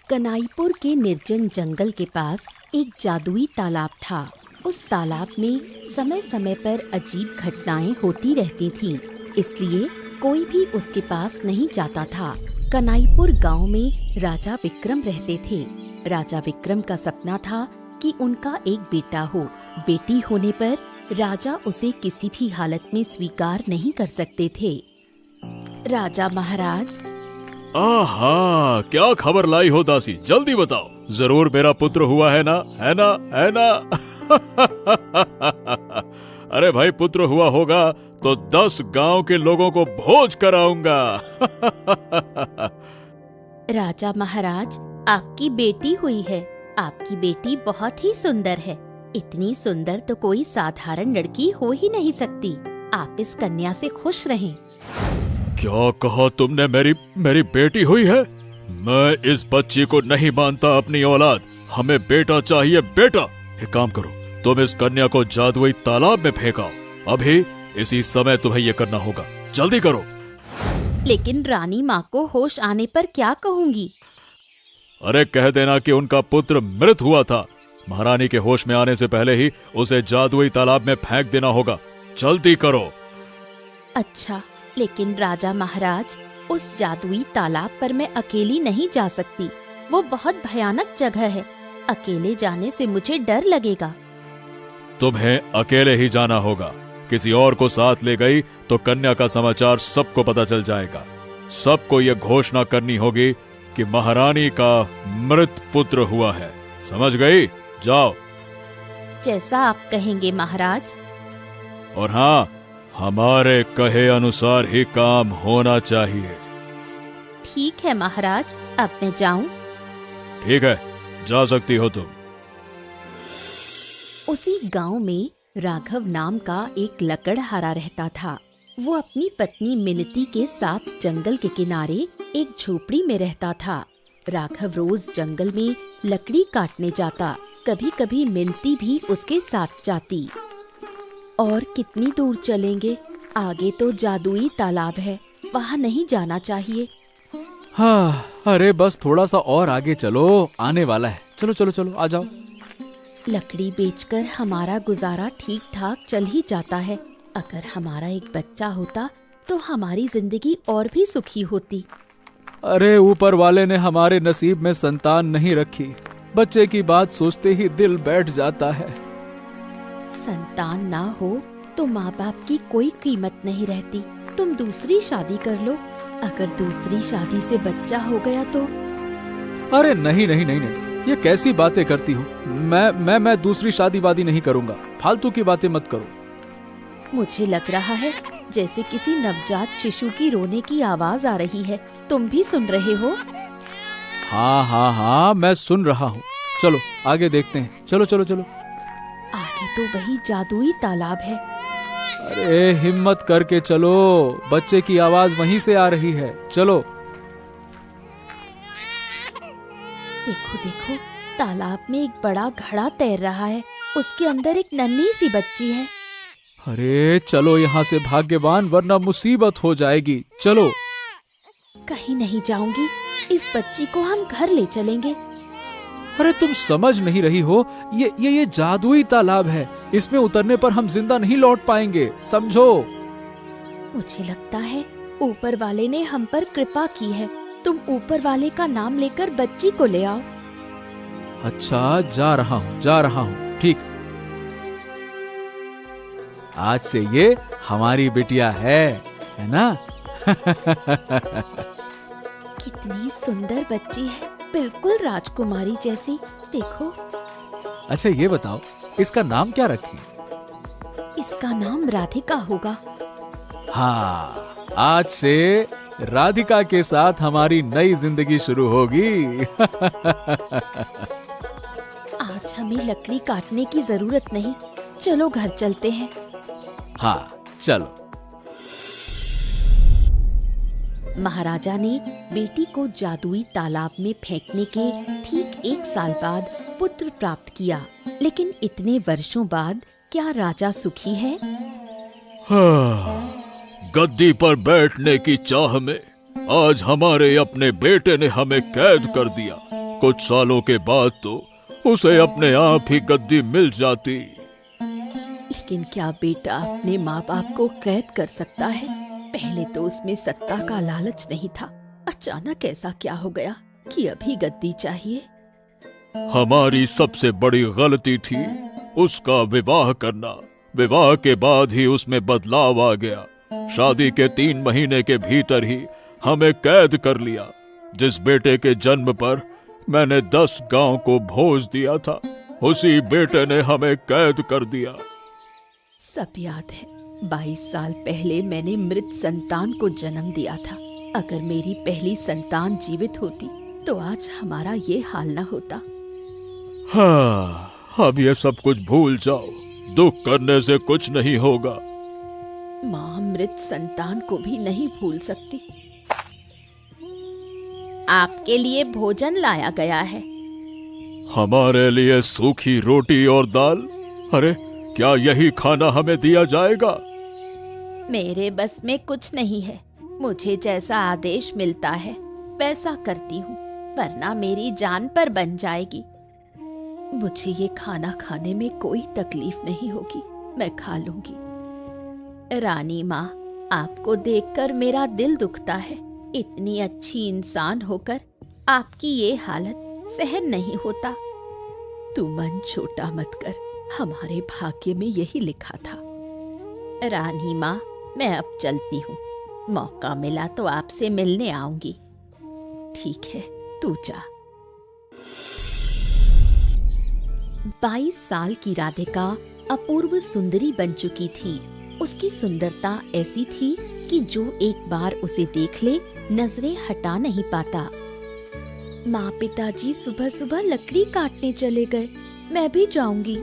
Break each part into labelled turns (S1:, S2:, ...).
S1: कनाईपुर के निर्जन जंगल के पास एक जादुई तालाब था। उस तालाब में समय समय पर अजीब घटनाएं होती रहती थीं, इसलिए कोई भी उसके पास नहीं जाता था। कनाईपुर गांव में राजा विक्रम रहते थे। राजा विक्रम का सपना था कि उनका एक बेटा हो। बेटी होने पर राजा उसे किसी भी हालत में स्वीकार नहीं कर सकते थे। राजा महाराज।
S2: आहा, क्या खबर लाई हो दासी, जल्दी बताओ। जरूर मेरा पुत्र हुआ है ना, है ना, है ना? अरे भाई, पुत्र हुआ होगा तो 10 गांव के लोगों को भोज कराऊंगा।
S1: राजा महाराज, आपकी बेटी हुई है। आपकी बेटी बहुत ही सुंदर है। इतनी सुंदर तो कोई साधारण लड़की हो ही नहीं सकती। आप इस कन्या से खुश रहें।
S2: क्या कहा तुमने? मेरी बेटी हुई है? मैं इस बच्ची को नहीं मानता अपनी औलाद। हमें बेटा चाहिए, बेटा। एक काम करो, तुम इस कन्या को जादुई तालाब में फेंकाओ। अभी इसी समय तुम्हें ये करना होगा, जल्दी करो।
S1: लेकिन रानी माँ को होश आने पर क्या कहूँगी?
S2: अरे कह देना कि उनका पुत्र मृत हुआ था। महारानी के होश में आने से पहले ही उसे जादुई तालाब में फेंक देना होगा। जल्दी करो।
S1: अच्छा, लेकिन राजा महाराज, उस जादुई तालाब पर मैं अकेली नहीं जा सकती। वो बहुत भयानक जगह है। अकेले जाने से मुझे डर लगेगा।
S2: तुम्हें अकेले ही जाना होगा। किसी और को साथ ले गई तो कन्या का समाचार सबको पता चल जाएगा। सबको ये घोषणा करनी होगी कि महारानी का मृत पुत्र हुआ है। समझ गई? जाओ।
S1: जैसा आप कहेंगे महाराज।
S2: और हाँ, हमारे कहे अनुसार ही काम होना चाहिए।
S1: ठीक है महाराज, अब मैं जाऊं?
S2: ठीक है, जा सकती हो तुम।
S1: उसी गांव में राघव नाम का एक लकड़हारा रहता था। वो अपनी पत्नी मिनती के साथ जंगल के किनारे एक झोपड़ी में रहता था। राघव रोज जंगल में लकड़ी काटने जाता। कभी कभी मिनती भी उसके साथ जाती। और कितनी दूर चलेंगे? आगे तो जादुई तालाब है, वहाँ नहीं जाना चाहिए।
S3: हाँ, अरे बस थोड़ा सा और आगे चलो, आने वाला है। चलो चलो चलो, आ जाओ।
S1: लकड़ी बेचकर हमारा गुजारा ठीक ठाक चल ही जाता है। अगर हमारा एक बच्चा होता तो हमारी जिंदगी और भी सुखी होती।
S3: अरे ऊपर वाले ने हमारे नसीब में संतान नहीं रखी। बच्चे की बात सोचते ही दिल बैठ जाता है।
S1: संतान ना हो तो माँ बाप की कोई कीमत नहीं रहती। तुम दूसरी शादी कर लो। अगर दूसरी शादी से बच्चा हो गया तो?
S3: अरे नहीं नहीं नहीं नहीं, ये कैसी बातें करती हो? मैं दूसरी शादी वादी नहीं करूंगा। फालतू की बातें मत करो।
S1: मुझे लग रहा है जैसे किसी नवजात शिशु की रोने की आवाज आ रही है। तुम भी सुन रहे हो?
S3: हाँ हाँ हाँ, मैं सुन रहा हूँ। चलो आगे देखते हैं। चलो चलो चलो।
S1: आगे तो वही जादुई तालाब है।
S3: अरे हिम्मत करके चलो, बच्चे की आवाज वहीं से आ रही है। चलो।
S1: देखो देखो, तालाब में एक बड़ा घड़ा तैर रहा है। उसके अंदर एक नन्ही सी बच्ची है।
S3: अरे चलो यहाँ से भाग्यवान, वरना मुसीबत हो जाएगी। चलो।
S1: कहीं नहीं जाऊंगी। इस बच्ची को हम घर ले चलेंगे।
S3: अरे तुम समझ नहीं रही हो, ये जादुई तालाब है। इसमें उतरने पर हम जिंदा नहीं लौट पाएंगे, समझो।
S1: मुझे लगता है ऊपर वाले ने हम पर कृपा की है। तुम ऊपर वाले का नाम लेकर बच्ची को ले आओ।
S3: अच्छा, जा रहा हूँ। ठीक, आज से ये हमारी बिटिया है ना?
S1: कितनी सुंदर बच्ची है, बिल्कुल राजकुमारी जैसी। देखो।
S3: अच्छा ये बताओ, इसका नाम क्या रखें?
S1: इसका नाम राधिका होगा।
S3: हाँ, आज से राधिका के साथ हमारी नई जिंदगी शुरू होगी।
S1: आज हमें लकड़ी काटने की जरूरत नहीं। चलो घर चलते हैं।
S3: हाँ चलो।
S1: महाराजा ने बेटी को जादुई तालाब में फेंकने के ठीक 1 साल बाद पुत्र प्राप्त किया। लेकिन इतने वर्षों बाद क्या राजा सुखी है?
S2: हाँ, गद्दी पर बैठने की चाह में आज हमारे अपने बेटे ने हमें कैद कर दिया। कुछ सालों के बाद तो उसे अपने आप ही गद्दी मिल जाती।
S1: लेकिन क्या बेटा अपने माँ बाप को कैद कर सकता है? पहले तो उसमें सत्ता का लालच नहीं था, अचानक ऐसा क्या हो गया कि अभी गद्दी चाहिए?
S2: हमारी सबसे बड़ी गलती थी उसका विवाह करना। विवाह के बाद ही उसमें बदलाव आ गया। शादी के 3 महीने के भीतर ही हमें कैद कर लिया। जिस बेटे के जन्म पर मैंने 10 गांव को भोज दिया था, उसी बेटे ने हमें कैद कर दिया।
S1: सब याद है। 22 साल पहले मैंने मृत संतान को जन्म दिया था। अगर मेरी पहली संतान जीवित होती तो आज हमारा ये हाल न होता।
S2: हाँ, अब ये सब कुछ भूल जाओ। दुख करने से कुछ नहीं होगा।
S1: माँ मृत संतान को भी नहीं भूल सकती। आपके लिए भोजन लाया गया है।
S2: हमारे लिए सूखी रोटी और दाल? अरे, क्या यही खाना हमें दिया जाएगा?
S1: मेरे बस में कुछ नहीं है। मुझे जैसा आदेश मिलता है वैसा करती हूँ, वरना मेरी जान पर बन जाएगी। मुझे ये खाना खाने में कोई तकलीफ नहीं होगी, मैं खा लूंगी। रानी माँ, आपको देखकर मेरा दिल दुखता है। इतनी अच्छी इंसान होकर आपकी ये हालत सहन नहीं होता। तू मन छोटा मत कर, हमारे भाग्य में यही लिखा था। रानी माँ, मैं अब चलती हूँ। मौका मिला तो आपसे मिलने आऊंगी। ठीक है, तू जा। 22 साल की राधिका अपूर्व सुंदरी बन चुकी थी। उसकी सुंदरता ऐसी थी कि जो एक बार उसे देख ले नजरें हटा नहीं पाता। माँ पिताजी सुबह सुबह लकड़ी काटने चले गए, मैं भी जाऊंगी।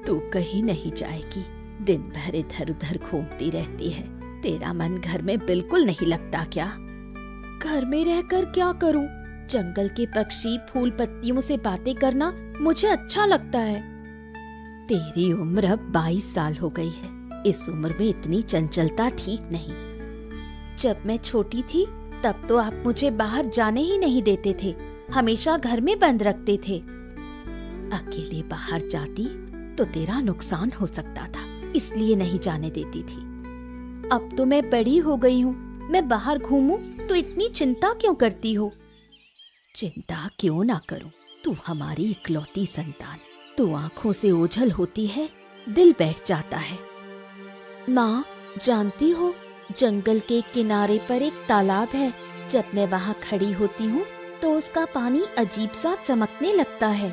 S1: तू कहीं नहीं जाएगी, दिन भर इधर उधर घूमती रहती है। तेरा मन घर में बिल्कुल नहीं लगता क्या? घर में रहकर क्या करूं? जंगल के पक्षी, फूल पत्तियों से बातें करना मुझे अच्छा लगता है। तेरी उम्र अब 22 साल हो गई है। इस उम्र में इतनी चंचलता ठीक नहीं। जब मैं छोटी थी तब तो आप मुझे बाहर जाने ही नहीं देते थे, हमेशा घर में बंद रखते थे। अकेले बाहर जाती तो तेरा नुकसान हो सकता था, इसलिए नहीं जाने देती थी। अब तो मैं बड़ी हो गई हूँ, मैं बाहर घूमूं तो इतनी चिंता क्यों करती हो? चिंता क्यों ना करूं, तू हमारी इकलौती संतान। तू आंखों से ओझल होती है, दिल बैठ जाता है। माँ, जानती हो जंगल के किनारे पर एक तालाब है। जब मैं वहाँ खड़ी होती हूँ तो उसका पानी अजीब सा चमकने लगता है।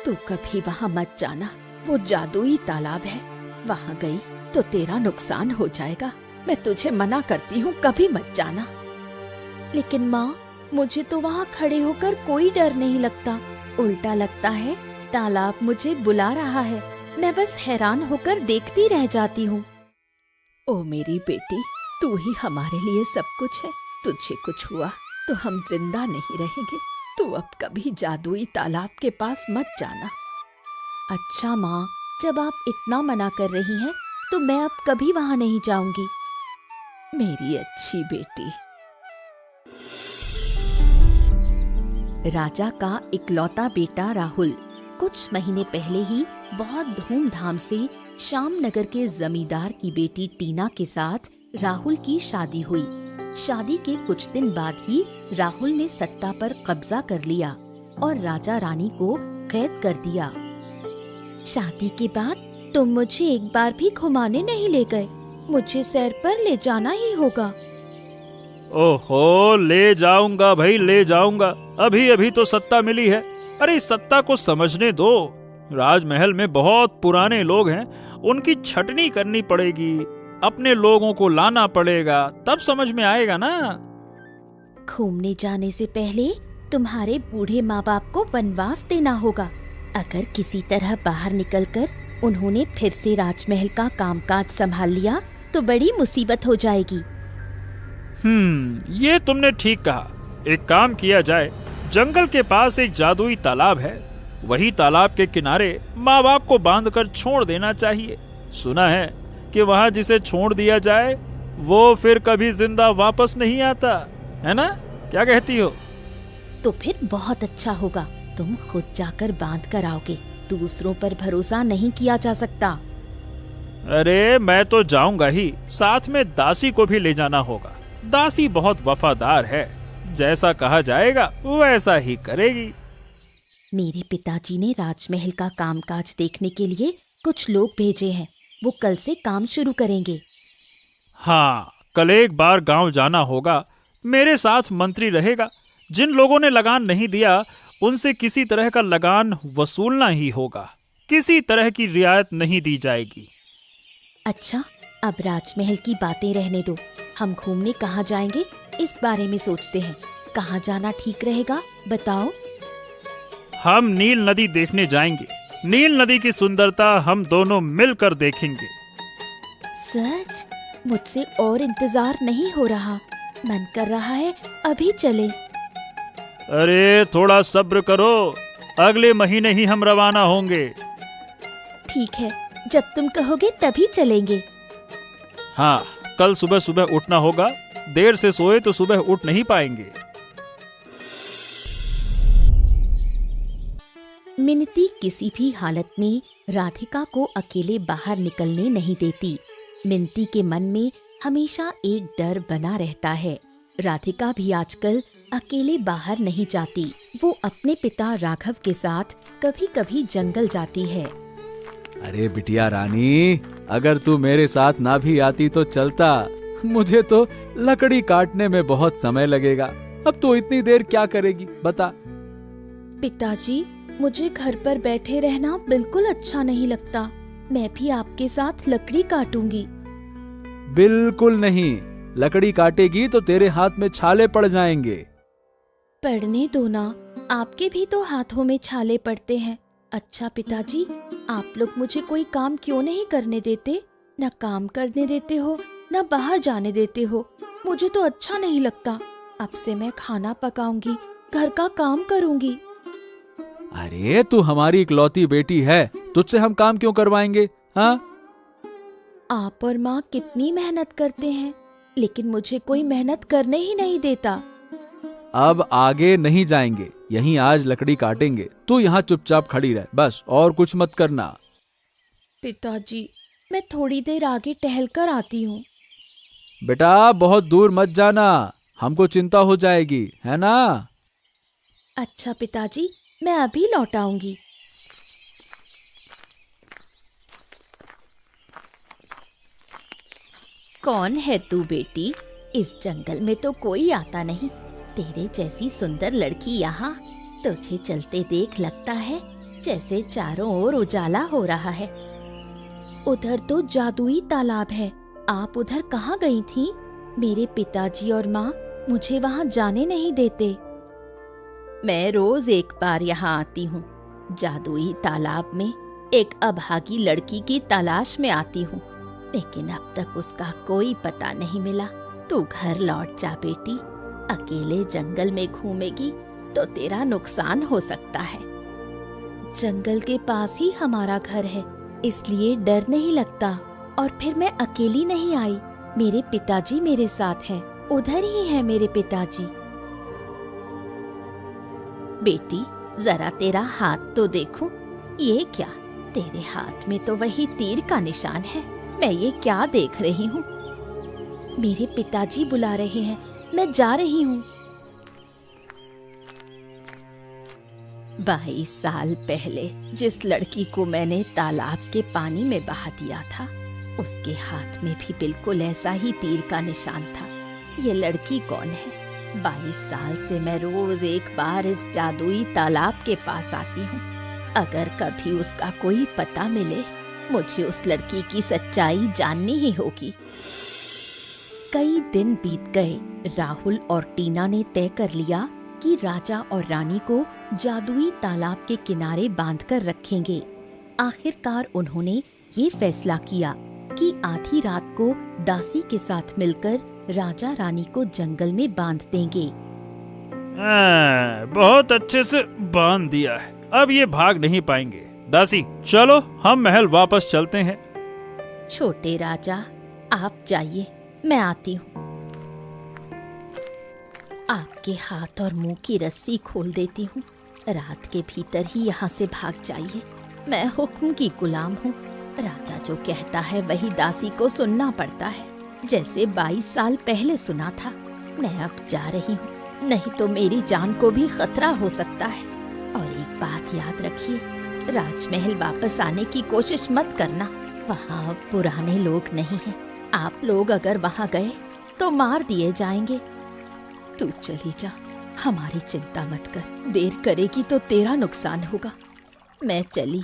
S1: तू कभी वहाँ मत जाना, वो जादुई तालाब है। वहाँ गई तो तेरा नुकसान हो जाएगा। मैं तुझे मना करती हूँ, कभी मत जाना। लेकिन माँ, मुझे तो वहाँ खड़े होकर कोई डर नहीं लगता, उल्टा लगता है तालाब मुझे बुला रहा है। मैं बस हैरान होकर देखती रह जाती हूँ। ओ मेरी बेटी, तू ही हमारे लिए सब कुछ है। तुझे कुछ हुआ तो हम जिंदा नहीं रहेंगे। तू अब कभी जादुई तालाब के पास मत जाना। अच्छा माँ, जब आप इतना मना कर रही हैं तो मैं अब कभी वहाँ नहीं जाऊंगी। मेरी अच्छी बेटी। राजा का इकलौता बेटा राहुल। कुछ महीने पहले ही बहुत धूमधाम से श्यामनगर के जमींदार की बेटी टीना के साथ राहुल की शादी हुई। शादी के कुछ दिन बाद ही राहुल ने सत्ता पर कब्जा कर लिया और राजा रानी को कैद कर दिया। शादी के बाद तुम मुझे एक बार भी घुमाने नहीं ले गए। मुझे सैर पर ले जाना ही होगा।
S3: ओहो, ले जाऊंगा भाई, ले जाऊंगा। अभी अभी तो सत्ता मिली है। अरे इस सत्ता को समझने दो। राजमहल में बहुत पुराने लोग हैं, उनकी छटनी करनी पड़ेगी। अपने लोगों को लाना पड़ेगा, तब समझ में आएगा ना।
S1: घूमने जाने से पहले तुम्हारे बूढ़े माँ बाप को वनवास देना होगा। अगर किसी तरह बाहर निकलकर उन्होंने फिर से राजमहल का कामकाज संभाल लिया तो बड़ी मुसीबत हो जाएगी।
S3: ये तुमने ठीक कहा। एक काम किया जाए, जंगल के पास एक जादुई तालाब है, वही तालाब के किनारे माँ बाप को बांधकर छोड़ देना चाहिए। सुना है कि वहाँ जिसे छोड़ दिया जाए वो फिर कभी जिंदा वापस नहीं आता, है ना? क्या कहती हो?
S1: तो फिर बहुत अच्छा होगा। तुम खुद जाकर बांध कर आओगे। दूसरों पर भरोसा नहीं किया जा सकता।
S3: अरे मैं तो जाऊंगा ही, साथ में दासी को भी ले जाना होगा। दासी बहुत वफादार है, जैसा कहा जाएगा वैसा ही करेगी।
S1: मेरे पिताजी ने राजमहल का कामकाज देखने के लिए कुछ लोग भेजे हैं। वो कल से काम शुरू करेंगे।
S3: हाँ, कल एक बार गांव जाना होगा। मेरे साथ मंत्री रहेगा। जिन लोगों ने लगान नहीं दिया उनसे किसी तरह का लगान वसूलना ही होगा। किसी तरह की रियायत नहीं दी जाएगी।
S1: अच्छा, अब राजमहल की बातें रहने दो। हम घूमने कहाँ जाएंगे इस बारे में सोचते हैं। कहाँ जाना ठीक रहेगा बताओ।
S3: हम नील नदी देखने जाएंगे। नील नदी की सुंदरता हम दोनों मिलकर देखेंगे।
S1: सच? मुझसे और इंतजार नहीं हो रहा। मन कर रहा है अभी चले।
S3: अरे थोड़ा सब्र करो, अगले महीने ही हम रवाना होंगे।
S1: ठीक है, जब तुम कहोगे तभी चलेंगे।
S3: हाँ, कल सुबह सुबह उठना होगा। देर से सोए तो सुबह उठ नहीं पाएंगे।
S1: मिनती किसी भी हालत में राधिका को अकेले बाहर निकलने नहीं देती। मिनती के मन में हमेशा एक डर बना रहता है। राधिका भी आजकल अकेले बाहर नहीं जाती। वो अपने पिता राघव के साथ कभी कभी जंगल जाती है।
S4: अरे बिटिया रानी, अगर तू मेरे साथ ना भी आती तो चलता। मुझे तो लकड़ी काटने में बहुत समय लगेगा। अब तो इतनी देर क्या करेगी बता।
S1: पिताजी, मुझे घर पर बैठे रहना बिल्कुल अच्छा नहीं लगता। मैं भी आपके साथ लकड़ी काटूंगी।
S4: बिल्कुल नहीं, लकड़ी काटेगी तो तेरे हाथ में छाले पड़ जाएंगे।
S1: पढ़ने दो ना, आपके भी तो हाथों में छाले पड़ते हैं। अच्छा पिताजी, आप लोग मुझे कोई काम क्यों नहीं करने देते? न काम करने देते हो न बाहर जाने देते हो। मुझे तो अच्छा नहीं लगता। अब से मैं खाना पकाऊंगी, घर का काम करूंगी।
S4: अरे तू हमारी इकलौती बेटी है, तुझसे हम काम क्यों करवाएंगे? हाँ,
S1: आप और माँ कितनी मेहनत करते हैं, लेकिन मुझे कोई मेहनत करने ही नहीं देता।
S4: अब आगे नहीं जाएंगे, यहीं आज लकड़ी काटेंगे। तू यहाँ चुपचाप खड़ी रह बस, और कुछ मत करना।
S1: पिताजी, मैं थोड़ी देर आगे टहल कर आती हूँ।
S4: बेटा बहुत दूर मत जाना, हमको चिंता हो जाएगी, है ना?
S1: अच्छा पिताजी, मैं अभी लौट आऊंगी। कौन है तू बेटी? इस जंगल में तो कोई आता नहीं। तेरे जैसी सुंदर लड़की यहाँ। तुझे चलते देख लगता है जैसे चारों ओर उजाला हो रहा है। उधर तो जादुई तालाब है। आप उधर कहाँ गई थी? मेरे पिताजी और माँ मुझे वहाँ जाने नहीं देते। मैं रोज एक बार यहाँ आती हूँ। जादुई तालाब में एक अभागी लड़की की तलाश में आती हूँ, लेकिन अब तक उसका कोई पता नहीं मिला। तू घर लौट जा बेटी। अकेले जंगल में घूमेगी तो तेरा नुकसान हो सकता है। जंगल के पास ही हमारा घर है, इसलिए डर नहीं लगता। और फिर मैं अकेली नहीं आई, मेरे पिताजी मेरे साथ हैं। उधर ही है मेरे पिताजी। बेटी, जरा तेरा हाथ तो देखूं। ये क्या? तेरे हाथ में तो वही तीर का निशान है। मैं ये क्या देख रही हूँ? मेरे पिताजी बुला रहे हैं, मैं जा रही हूँ। 22 साल पहले जिस लड़की को मैंने तालाब के पानी में बहा दिया था, उसके हाथ में भी बिल्कुल ऐसा ही तीर का निशान था। ये लड़की कौन है? 22 साल से मैं रोज एक बार इस जादुई तालाब के पास आती हूँ। अगर कभी उसका कोई पता मिले, मुझे उस लड़की की सच्चाई जाननी ही होगी। कई दिन बीत गए। राहुल और टीना ने तय कर लिया कि राजा और रानी को जादुई तालाब के किनारे बांधकर रखेंगे। आखिरकार उन्होंने ये फैसला किया कि आधी रात को दासी के साथ मिलकर राजा रानी को जंगल में बांध देंगे।
S3: बहुत अच्छे से बांध दिया है, अब ये भाग नहीं पाएंगे। दासी, चलो हम महल वापस चलते हैं।
S1: छोटे राजा, आप जाइए, मैं आती हूँ। आपके हाथ और मुंह की रस्सी खोल देती हूँ। रात के भीतर ही यहाँ से भाग जाइए। मैं हुक्म की गुलाम हूँ। राजा जो कहता है वही दासी को सुनना पड़ता है, जैसे 22 साल पहले सुना था। मैं अब जा रही हूँ, नहीं तो मेरी जान को भी खतरा हो सकता है। और एक बात याद रखिए, राजमहल वापस आने की कोशिश मत करना। वहाँ अब पुराने लोग नहीं हैं। आप लोग अगर वहाँ गए तो मार दिए जाएंगे। तू चली जा, हमारी चिंता मत कर। देर करेगी तो तेरा नुकसान होगा। मैं चली।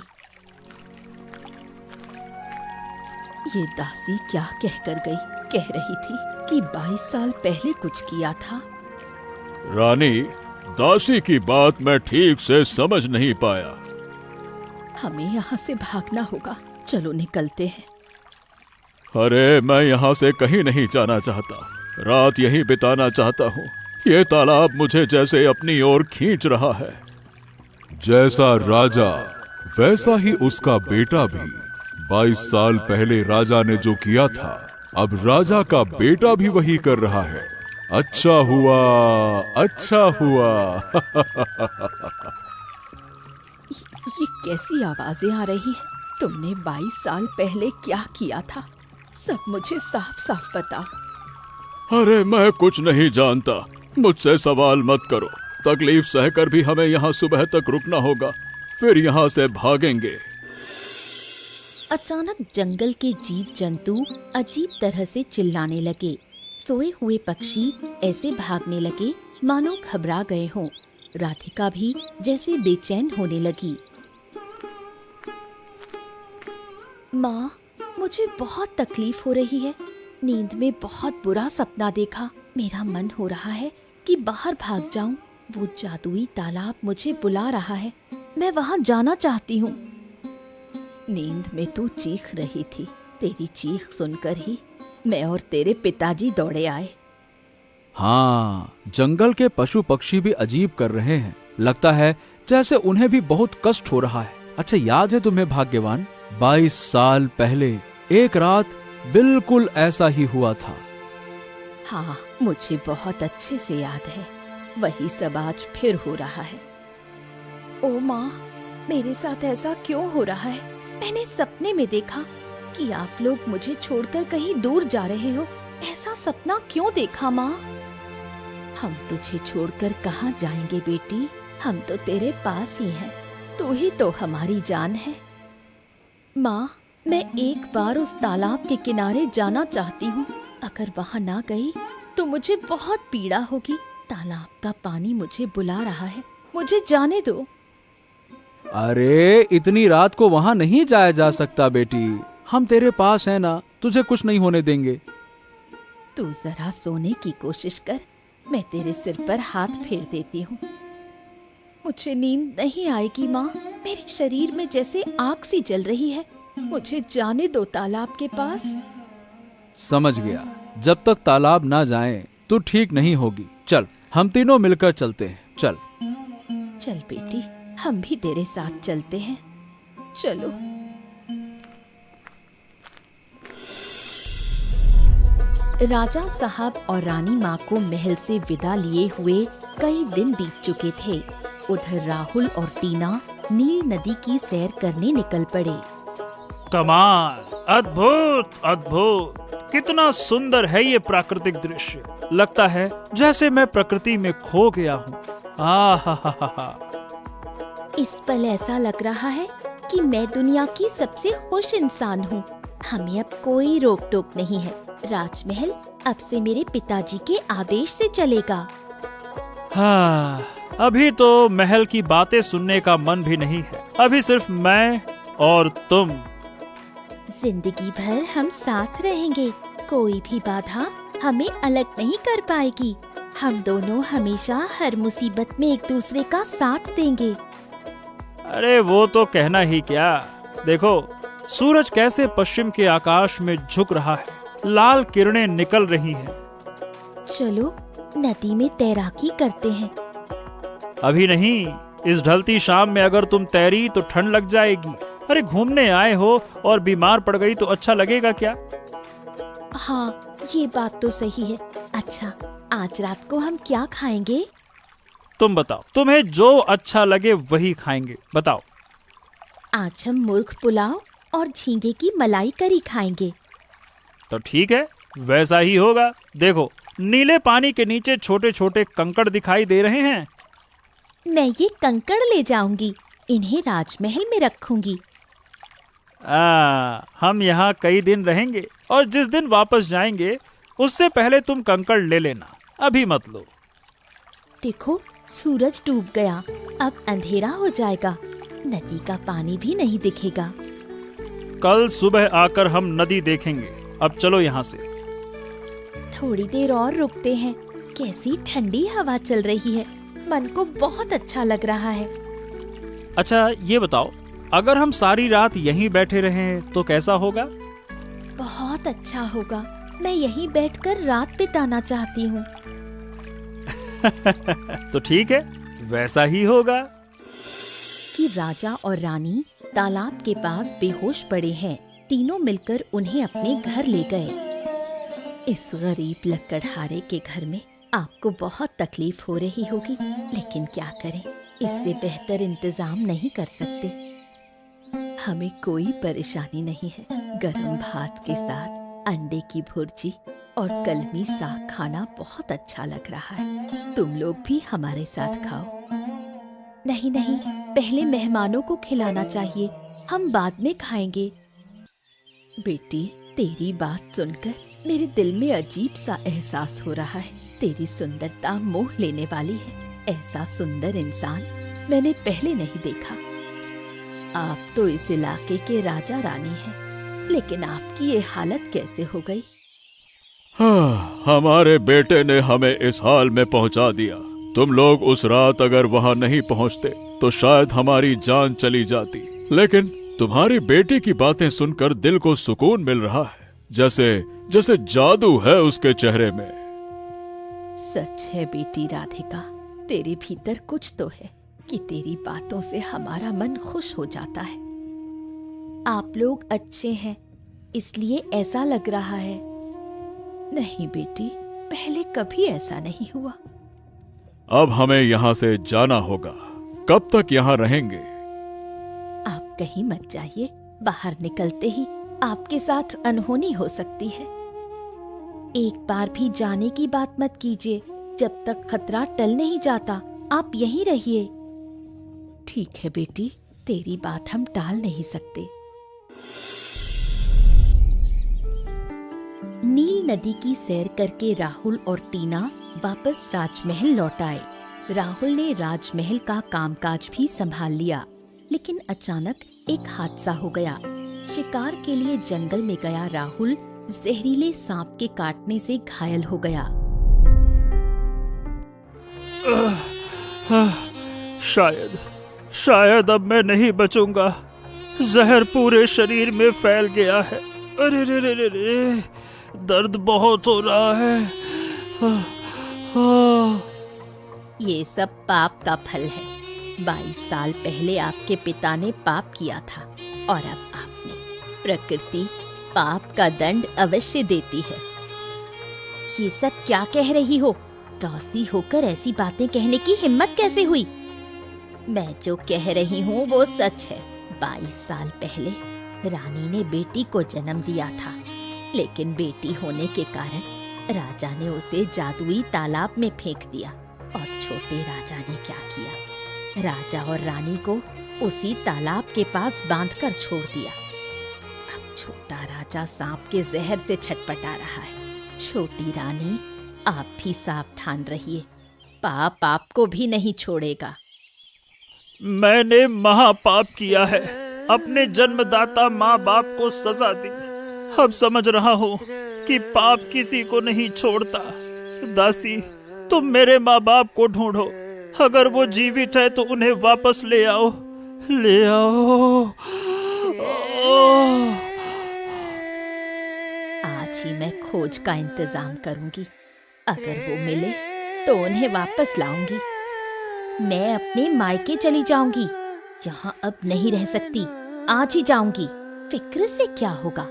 S1: ये दासी क्या कहकर गई? कह रही थी कि 22 साल पहले कुछ किया था।
S2: रानी, दासी की बात मैं ठीक से समझ नहीं पाया।
S1: हमें यहाँ से भागना होगा। चलो निकलते हैं।
S2: अरे मैं यहाँ से कहीं नहीं जाना चाहता, रात यहीं बिताना चाहता हूँ। ये तालाब मुझे जैसे अपनी ओर खींच रहा है।
S5: जैसा राजा वैसा ही उसका बेटा भी। 22 साल पहले राजा ने जो किया था, अब राजा का बेटा भी वही कर रहा है। अच्छा हुआ, अच्छा हुआ।
S1: ये कैसी आवाजें आ रही हैं? तुमने 22 साल पहले क्या किया था? सब मुझे साफ साफ बता।
S2: अरे मैं कुछ नहीं जानता, मुझसे सवाल मत करो। तकलीफ सहकर भी हमें यहाँ सुबह तक रुकना होगा, फिर यहाँ से भागेंगे।
S1: अचानक जंगल के जीव जंतु अजीब तरह से चिल्लाने लगे। सोए हुए पक्षी ऐसे भागने लगे मानो घबरा गए हों। राधिका भी जैसे बेचैन होने लगी। माँ, मुझे बहुत तकलीफ हो रही है। नींद में बहुत बुरा सपना देखा। मेरा मन हो रहा है कि बाहर भाग जाऊं। वो जादुई तालाब मुझे बुला रहा है। मैं वहां जाना चाहती हूँ। नींद में तू चीख रही थी। तेरी चीख सुनकर ही मैं और तेरे पिताजी दौड़े आए।
S4: हाँ, जंगल के पशु पक्षी भी अजीब कर रहे हैं। लगता है जैसे उन्हें भी बहुत कष्ट हो रहा है। अच्छा, याद है तुम्हें भाग्यवान, 22 साल पहले एक रात बिल्कुल ऐसा ही हुआ था।
S1: हाँ, मुझे बहुत अच्छे से याद है। वही सब आज फिर हो रहा है। ओ माँ, मेरे साथ ऐसा क्यों हो रहा है? मैंने सपने में देखा कि आप लोग मुझे छोड़कर कहीं दूर जा रहे हो। ऐसा सपना क्यों देखा माँ? हम तुझे छोड़कर कहाँ जाएंगे बेटी? हम तो तेरे पास ही हैं। तू ही तो हमारी जान है। माँ, मैं एक बार उस तालाब के किनारे जाना चाहती हूँ। अगर वहाँ ना गई तो मुझे बहुत पीड़ा होगी। तालाब का पानी मुझे बुला रहा है। मुझे जाने दो।
S4: अरे, इतनी रात को वहां नहीं जाया जा सकता बेटी। हम तेरे पास हैं ना, तुझे कुछ नहीं होने देंगे।
S1: तू जरा सोने की कोशिश कर। मैं तेरे सिर पर हाथ फेर देती हूँ। मुझे नींद नहीं आएगी माँ। मेरे शरीर में जैसे आग सी जल रही है। मुझे जाने दो तालाब के पास।
S4: समझ गया। जब तक तालाब ना जाएं, तू ठीक नहीं होगी। चल, हम तीनों मिलकर चलते हैं। चल
S1: चल बेटी, हम भी तेरे साथ चलते हैं। चलो। राजा साहब और रानी माँ को महल से विदा लिए हुए कई दिन बीत चुके थे। उधर राहुल और टीना नील नदी की सैर करने निकल पड़े।
S3: कमाल, अद्भुत अद्भुत, कितना सुंदर है ये प्राकृतिक दृश्य। लगता है जैसे मैं प्रकृति में खो गया हूँ।
S1: इस पल ऐसा लग रहा है कि मैं दुनिया की सबसे खुश इंसान हूँ। हमें अब कोई रोक टोक नहीं है। राजमहल अब से मेरे पिताजी के आदेश से चलेगा।
S3: हाँ, अभी तो महल की बातें सुनने का मन भी नहीं है। अभी सिर्फ मैं और तुम।
S1: जिंदगी भर हम साथ रहेंगे। कोई भी बाधा हमें अलग नहीं कर पाएगी। हम दोनों हमेशा हर मुसीबत में एक दूसरे का साथ देंगे।
S3: अरे वो तो कहना ही क्या। देखो, सूरज कैसे पश्चिम के आकाश में झुक रहा है। लाल किरणें निकल रही हैं।
S1: चलो नदी में तैराकी करते हैं।
S3: अभी नहीं, इस ढलती शाम में अगर तुम तैरी तो ठंड लग जाएगी। अरे घूमने आए हो और बीमार पड़ गई तो अच्छा लगेगा क्या?
S1: हाँ, ये बात तो सही है। अच्छा, आज रात को हम क्या खाएंगे?
S3: तुम बताओ, तुम्हें जो अच्छा लगे वही खाएंगे, बताओ।
S1: आज हम मुर्ग पुलाव और झींगे की मलाई करी खाएंगे।
S3: तो ठीक है, वैसा ही होगा। देखो, नीले पानी के नीचे छोटे छोटे कंकड़ दिखाई दे रहे हैं।
S1: मैं ये कंकड़ ले जाऊंगी, इन्हें राजमहल में रखूंगी।
S3: हम यहाँ कई दिन रहेंगे और जिस दिन वापस जाएंगे उससे पहले तुम कंकड़ ले लेना, अभी मत लो।
S1: देखो, सूरज डूब गया, अब अंधेरा हो जाएगा, नदी का पानी भी नहीं दिखेगा।
S3: कल सुबह आकर हम नदी देखेंगे। अब चलो यहाँ से।
S1: थोड़ी देर और रुकते हैं, कैसी ठंडी हवा चल रही है, मन को बहुत अच्छा लग रहा है।
S3: अच्छा ये बताओ, अगर हम सारी रात यहीं बैठे रहें तो कैसा होगा?
S1: बहुत अच्छा होगा, मैं यहीं बैठकर रात बिताना चाहती हूँ।
S3: तो ठीक है, वैसा ही होगा।
S1: कि राजा और रानी तालाब के पास बेहोश पड़े हैं। तीनों मिलकर उन्हें अपने घर ले गए। इस गरीब लकड़हारे के घर में आपको बहुत तकलीफ हो रही होगी, लेकिन क्या करें, इससे बेहतर इंतजाम नहीं कर सकते। हमें कोई परेशानी नहीं है। गरम भात के साथ अंडे की भुर्जी और कलमी साग खाना बहुत अच्छा लग रहा है। तुम लोग भी हमारे साथ खाओ। नहीं नहीं, पहले मेहमानों को खिलाना चाहिए, हम बाद में खाएंगे। बेटी, तेरी बात सुनकर मेरे दिल में अजीब सा एहसास हो रहा है। तेरी सुंदरता मोह लेने वाली है। ऐसा सुंदर इंसान मैंने पहले नहीं देखा। आप तो इस इलाके के राजा रानी हैं, लेकिन आपकी ये हालत कैसे हो गई?
S2: हाँ, हमारे बेटे ने हमें इस हाल में पहुंचा दिया। तुम लोग उस रात अगर वहां नहीं पहुंचते तो शायद हमारी जान चली जाती। लेकिन तुम्हारी बेटी की बातें सुनकर दिल को सुकून मिल रहा है, जैसे जादू है उसके चेहरे में।
S1: सच है बेटी राधिका, तेरे भीतर कुछ तो है कि तेरी बातों से हमारा मन खुश हो जाता है। आप लोग अच्छे हैं, इसलिए ऐसा लग रहा है। नहीं बेटी, पहले कभी ऐसा नहीं हुआ।
S2: अब हमें यहाँ से जाना होगा। कब तक यहाँ रहेंगे?
S1: आप कहीं मत जाइए, बाहर निकलते ही आपके साथ अनहोनी हो सकती है। एक बार भी जाने की बात मत कीजिए, जब तक खतरा टल नहीं जाता। आप यहीं रहिए। ठीक है बेटी, तेरी बात हम टाल नहीं सकते। नील नदी की सैर करके राहुल और टीना वापस राजमहल लौट आए। राहुल ने राजमहल का कामकाज भी संभाल लिया, लेकिन अचानक एक हादसा हो गया। शिकार के लिए जंगल में गया राहुल जहरीले सांप के काटने से घायल हो गया।
S3: शायद अब मैं नहीं बचूंगा। जहर पूरे शरीर में फैल गया है। अरे रे रे रे रे, दर्द बहुत हो रहा है।
S1: ये सब पाप का फल है। 22 साल पहले आपके पिता ने पाप किया था और अब आपने। प्रकृति पाप का दंड अवश्य देती है। ये सब क्या कह रही हो? दासी होकर ऐसी बातें कहने की हिम्मत कैसे हुई? मैं जो कह रही हूँ वो सच है। 22 साल पहले रानी ने बेटी को जन्म दिया था, लेकिन बेटी होने के कारण राजा ने उसे जादुई तालाब में फेंक दिया। और छोटे राजा ने क्या किया? राजा और रानी को उसी तालाब के पास बांधकर छोड़ दिया। अब छोटा राजा सांप के जहर से छटपटा रहा है। छोटी रानी, आप भी सावधान रहिए, पाप आपको भी नहीं छोड़ेगा।
S3: मैंने महापाप किया है, अपने जन्मदाता माँ बाप को सजा दी। अब समझ रहा हूँ कि पाप किसी को नहीं छोड़ता। दासी, तुम मेरे माँ बाप को ढूंढो। अगर वो जीवित है तो उन्हें वापस ले आओ, ले आओ।
S1: आज ही मैं खोज का इंतजाम करूंगी। अगर वो मिले तो उन्हें वापस लाऊंगी। मैं अपने मायके चली जाऊंगी, जहाँ अब नहीं रह सकती। आज ही जाऊंगी, फिक्र से क्या होगा।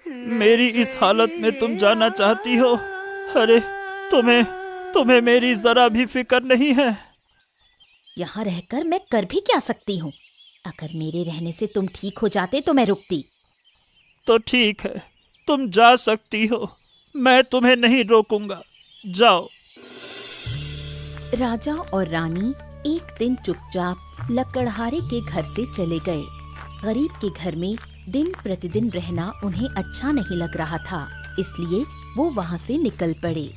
S3: मेरी इस हालत में तुम जाना चाहती हो? अरे तुम्हें मेरी जरा भी फिक्र नहीं है?
S1: यहाँ रहकर मैं कर भी क्या सकती हूँ? अगर मेरे रहने से तुम ठीक हो जाते तो मैं रुकती।
S3: तो ठीक है, तुम जा सकती हो, मैं तुम्हें नहीं रोकूंगा, जाओ।
S1: राजा और रानी एक दिन चुपचाप लकड़हारे के घर से चले गए। गरीब के घर में दिन प्रतिदिन रहना उन्हें अच्छा नहीं लग रहा था, इसलिए वो वहाँ से निकल पड़े।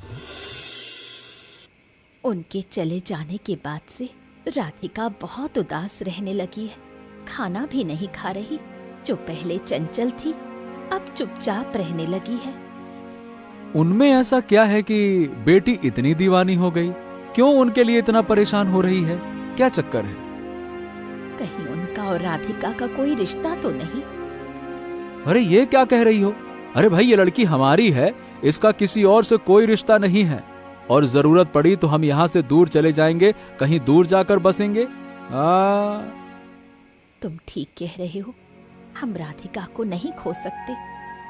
S1: उनके चले जाने के बाद से राधिका बहुत उदास रहने लगी है। खाना भी नहीं खा रही। जो पहले चंचल थी, अब चुपचाप रहने लगी है।
S4: उनमें ऐसा क्या है कि बेटी इतनी दीवानी हो गई? क्यों उनके लिए इतना परेशान हो रही है? क्या चक्कर है?
S1: कहीं उनका और राधिका का कोई रिश्ता तो नहीं?
S4: अरे ये क्या कह रही हो? अरे भाई, ये लड़की हमारी है, इसका किसी और से कोई रिश्ता नहीं है। और जरूरत पड़ी तो हम यहाँ से दूर चले जाएंगे, कहीं दूर जाकर बसेंगे।
S1: तुम ठीक कह रहे हो। हम राधिका को नहीं खो सकते।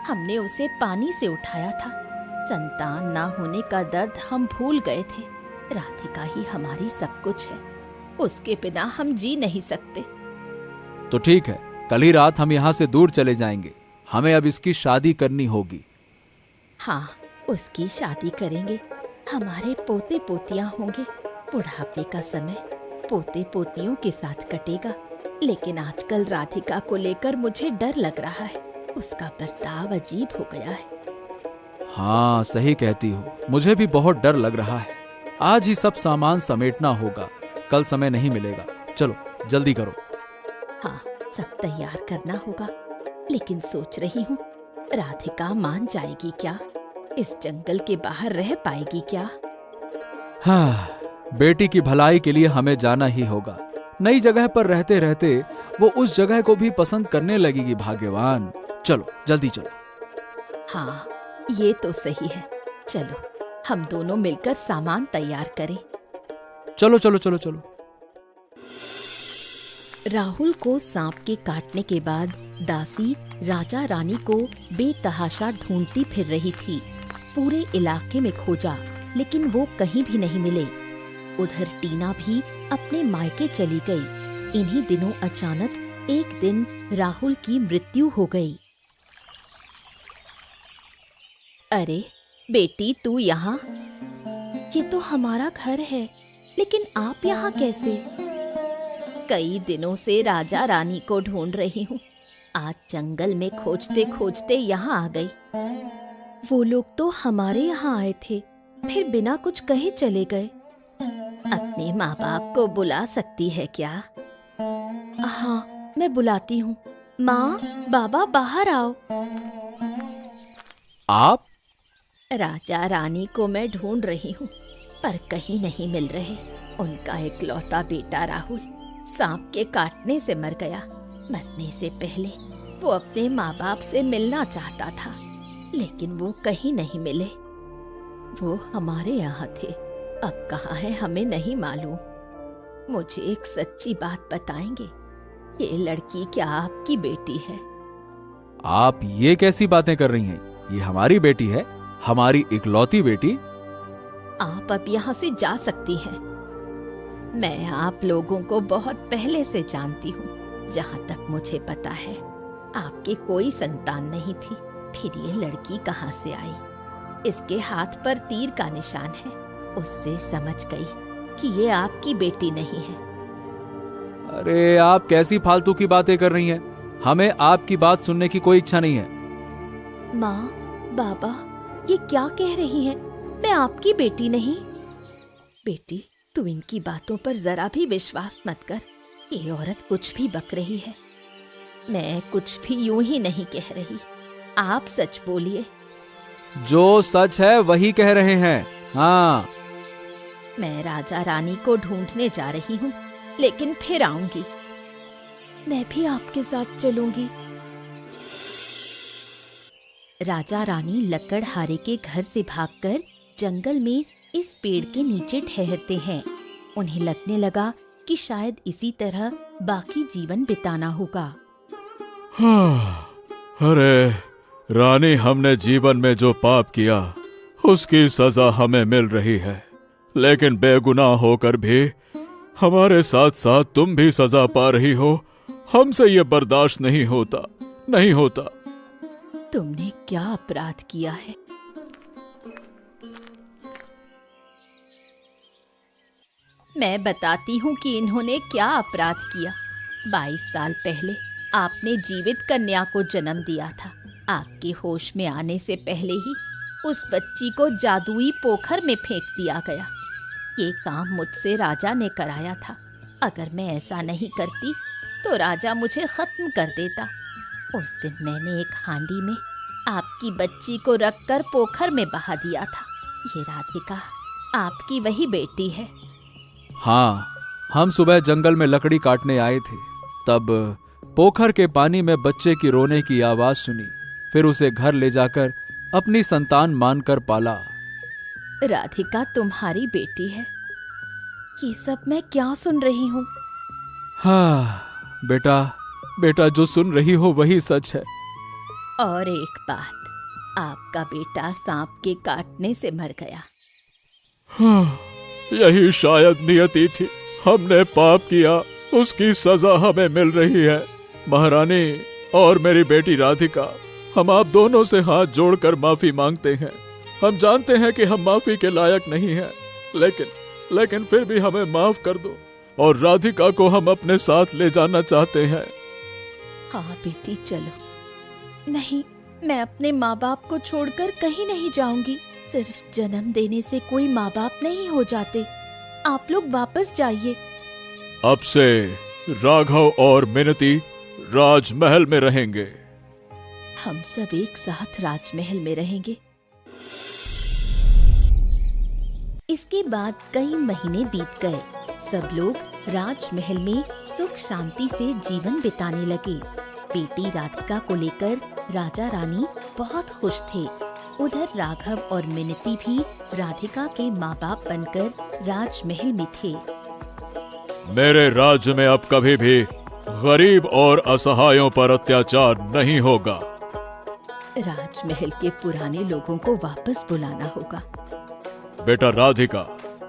S1: हमने उसे पानी से उठाया था। संतान ना होने का दर्द हम भूल गए थे। राधिका ही हमारी सब कुछ है। उसके बिना हम जी नहीं सकते।
S4: तो ठीक है, कल ही रात हम यहाँ से दूर चले जाएंगे। हमें अब इसकी शादी करनी होगी।
S1: हाँ, उसकी शादी करेंगे। हमारे पोते पोतियां होंगे। बुढ़ापे का समय पोते पोतियों के साथ कटेगा। लेकिन आजकल राधिका को लेकर मुझे डर लग रहा है। उसका बर्ताव अजीब हो गया है।
S4: हाँ, सही कहती हो, मुझे भी बहुत डर लग रहा है। आज ही सब सामान समेटना होगा, कल समय नहीं मिलेगा। चलो जल्दी करो।
S1: हाँ, सब तैयार करना होगा। लेकिन सोच रही हूँ, राधिका मान जाएगी क्या? इस जंगल के बाहर रह पाएगी क्या?
S4: हाँ, बेटी की भलाई के लिए हमें जाना ही होगा। नई जगह पर रहते रहते वो उस जगह को भी पसंद करने लगेगी। भाग्यवान, चलो जल्दी चलो।
S1: हाँ, ये तो सही है। चलो हम दोनों मिलकर सामान तैयार करें।
S4: चलो चलो चलो चलो।
S1: राहुल को सांप के काटने के बाद दासी राजा रानी को बेतहाशा ढूंढती फिर रही थी। पूरे इलाके में खोजा, लेकिन वो कहीं भी नहीं मिले। उधर टीना भी अपने मायके चली गई। इन्हीं दिनों अचानक एक दिन राहुल की मृत्यु हो गई। अरे बेटी, तू यहाँ? ये तो हमारा घर है, लेकिन आप यहाँ कैसे? कई दिनों से राजा रानी को ढूंढ रही हूँ। आज जंगल में खोजते खोजते यहाँ आ गई। वो लोग तो हमारे यहाँ आए थे, फिर बिना कुछ कहे चले गए। अपने माँ बाप को बुला सकती है क्या? हाँ, मैं बुलाती हूँ। माँ, बाबा, बाहर आओ।
S4: आप?
S1: राजा रानी को मैं ढूंढ रही हूँ, पर कहीं नहीं मिल रहे। उनका इकलौता बेटा राहुल सांप के काटने से मर गया। मरने से पहले वो अपने माँ बाप से मिलना चाहता था, लेकिन वो कहीं नहीं मिले। वो हमारे यहाँ थे, अब कहाँ है हमें नहीं मालूम। मुझे एक सच्ची बात बताएंगे, ये लड़की क्या आपकी बेटी है?
S4: आप ये कैसी बातें कर रही हैं? ये हमारी बेटी है, हमारी इकलौती बेटी।
S1: आप अब यहाँ से जा सकती हैं। मैं आप लोगों को बहुत पहले से जानती हूँ। जहाँ तक मुझे पता है, आपकी कोई संतान नहीं थी। फिर ये लड़की कहाँ से आई? इसके हाथ पर तीर का निशान है। उससे समझ गई कि ये आपकी बेटी नहीं है।
S4: अरे आप कैसी फालतू की बातें कर रही हैं? हमें आपकी बात सुनने की कोई इच्छा नहीं है।
S1: माँ, बाबा, ये क्या कह रही हैं? मैं आपकी बेटी नहीं। बेटी, तू इनकी बातों पर जरा भी विश्वास मत कर। ये औरत कुछ भी बक रही है। मैं कुछ भी यूं ही नहीं कह रही। आप सच बोलिए।
S4: जो सच है वही कह रहे हैं। हाँ,
S1: मैं राजा रानी को ढूंढने जा रही हूँ, लेकिन फिर आऊंगी। मैं भी आपके साथ चलूंगी। राजा रानी लकड़हारे के घर से भागकर जंगल में इस पेड़ के नीचे ठहरते हैं। उन्हें लगने लगा कि शायद इसी तरह बाकी जीवन बिताना होगा।
S2: अरे रानी, हमने जीवन में जो पाप किया उसकी सजा हमें मिल रही है, लेकिन बेगुनाह होकर भी हमारे साथ साथ तुम भी सजा पा रही हो। हमसे ये बर्दाश्त नहीं होता, नहीं होता।
S1: तुमने क्या अपराध किया है? मैं बताती हूँ कि इन्होंने क्या अपराध किया। 22 साल पहले आपने जीवित कन्या को जन्म दिया था। आपके होश में आने से पहले ही उस बच्ची को जादुई पोखर में फेंक दिया गया। ये काम मुझसे राजा ने कराया था। अगर मैं ऐसा नहीं करती तो राजा मुझे खत्म कर देता। उस दिन मैंने एक हांडी में आपकी बच्ची को रखकर पोखर में बहा दिया था। ये राधिका आपकी वही बेटी है।
S4: हाँ, हम सुबह जंगल में लकड़ी काटने आए थे, तब पोखर के पानी में बच्चे की रोने की आवाज सुनी। फिर उसे घर ले जाकर अपनी संतान मानकर पाला।
S1: राधिका तुम्हारी बेटी है। ये सब मैं क्या सुन रही हूँ?
S4: हाँ बेटा, बेटा जो सुन रही हो वही सच है।
S1: और एक बात, आपका बेटा सांप के काटने से मर गया।
S2: हाँ, यही शायद नियति थी। हमने पाप किया, उसकी सजा हमें मिल रही है। महारानी और मेरी बेटी राधिका, हम आप दोनों से हाथ जोड़कर माफी मांगते हैं। हम जानते हैं कि हम माफी के लायक नहीं हैं, लेकिन फिर भी हमें माफ कर दो और राधिका को हम अपने साथ ले जाना चाहते हैं।
S1: हाँ बेटी चलो। नहीं, मैं अपने माँ बाप को छोड़कर कहीं नहीं जाऊंगी। सिर्फ जन्म देने से कोई माँ बाप नहीं हो जाते। आप लोग वापस जाइए।
S2: अब से राघव और मिनती राजमहल में रहेंगे।
S1: हम सब एक साथ राजमहल में रहेंगे। इसके बाद कई महीने बीत गए। सब लोग राजमहल में सुख शांति से जीवन बिताने लगे। बेटी राधिका को लेकर राजा रानी बहुत खुश थे। उधर राघव और मिनती भी राधिका के माँ बाप बनकर राजमहल में थे।
S2: मेरे राज्य में अब कभी भी गरीब और असहायों पर अत्याचार नहीं होगा।
S1: राजमहल के पुराने लोगों को वापस बुलाना होगा।
S2: बेटा राधिका,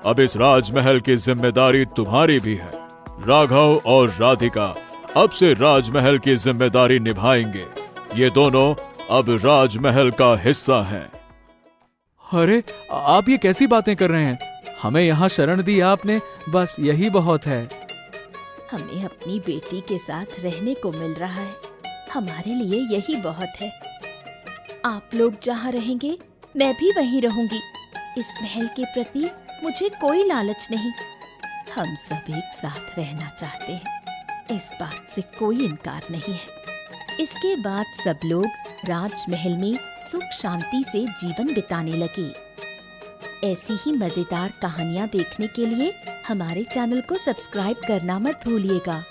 S2: अब इस राजमहल की जिम्मेदारी तुम्हारी भी है। राघव और राधिका अब से राजमहल की जिम्मेदारी निभाएंगे। ये दोनों अब राजमहल का हिस्सा हैं।
S4: अरे आप ये कैसी बातें कर रहे हैं? हमें यहाँ शरण दी आपने, बस यही बहुत है।
S1: हमें अपनी बेटी के साथ रहने को मिल रहा है। हमारे लिए यही बहुत है। आप लोग जहाँ रहेंगे मैं भी वहीं रहूंगी। इस महल के प्रति मुझे कोई लालच नहीं। हम सब एक साथ रहना चाहते हैं। इस बात से कोई इनकार नहीं है। इसके बाद सब लोग राजमहल में सुख शांति से जीवन बिताने लगे। ऐसी ही मजेदार कहानियाँ देखने के लिए हमारे चैनल को सब्सक्राइब करना मत भूलिएगा।